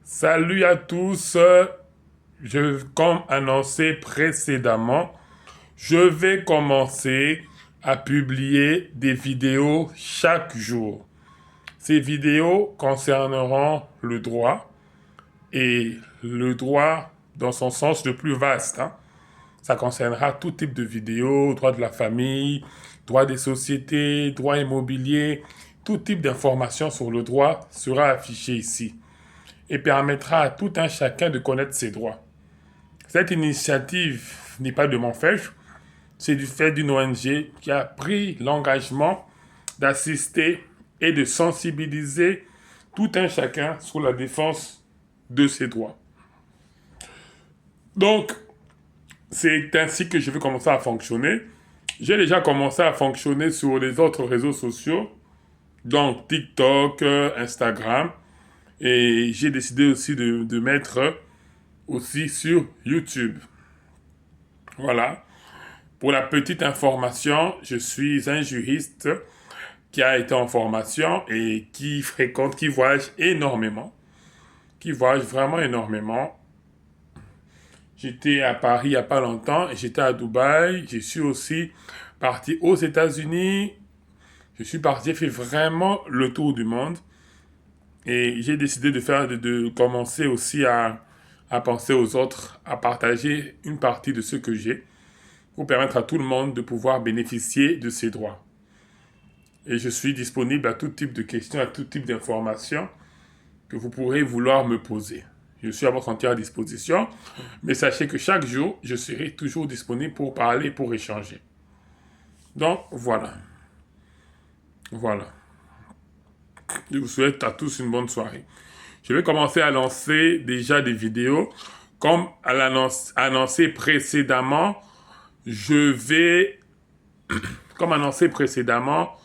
Salut à tous. Comme annoncé précédemment, je vais commencer à publier des vidéos chaque jour. Ces vidéos concerneront le droit et le droit dans son sens le plus vaste, hein. Ça concernera tout type de vidéos, droit de la famille, droit des sociétés, droit immobilier, tout type d'information sur le droit sera affiché ici et permettra à tout un chacun de connaître ses droits. Cette initiative n'est pas de mon fait, c'est du fait d'une ONG qui a pris l'engagement d'assister et de sensibiliser tout un chacun sur la défense de ses droits. Donc, c'est ainsi que je vais commencer à fonctionner. J'ai déjà commencé à fonctionner sur les autres réseaux sociaux, donc TikTok, Instagram, et j'ai décidé aussi de mettre aussi sur YouTube. Voilà. Pour la petite information, je suis un juriste qui a été en formation et qui fréquente, qui voyage énormément, qui voyage vraiment énormément. J'étais à Paris il n'y a pas longtemps et j'étais à Dubaï. Je suis aussi parti aux États-Unis. Je suis parti, j'ai fait vraiment le tour du monde. Et j'ai décidé de commencer aussi à penser aux autres, à partager une partie de ce que j'ai pour permettre à tout le monde de pouvoir bénéficier de ses droits. Et je suis disponible à tout type de questions, à tout type d'informations que vous pourrez vouloir me poser. Je suis à votre entière disposition, mais sachez que chaque jour, je serai toujours disponible pour parler, pour échanger. Donc, voilà. Voilà. Je vous souhaite à tous une bonne soirée. Je vais commencer à lancer déjà des vidéos. Comme à annoncé précédemment, je vais, comme annoncé précédemment,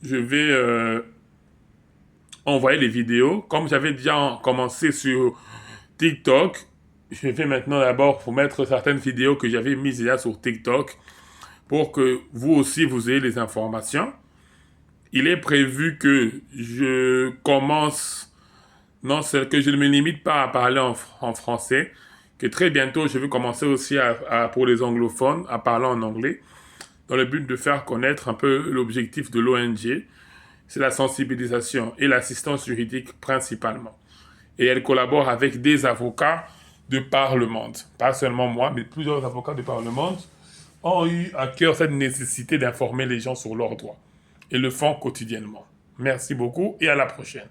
je vais envoyer les vidéos. Comme j'avais déjà commencé sur TikTok, je vais maintenant d'abord vous mettre certaines vidéos que j'avais mises déjà sur TikTok pour que vous aussi vous ayez les informations. Il est prévu que je commence, non, c'est que je ne me limite pas à parler en français, que très bientôt je vais commencer aussi pour les anglophones à parler en anglais, dans le but de faire connaître un peu l'objectif de l'ONG, c'est la sensibilisation et l'assistance juridique principalement. Et elle collabore avec des avocats de par le monde. Pas seulement moi, mais plusieurs avocats de par le monde ont eu à cœur cette nécessité d'informer les gens sur leurs droits et le font quotidiennement. Merci beaucoup et à la prochaine.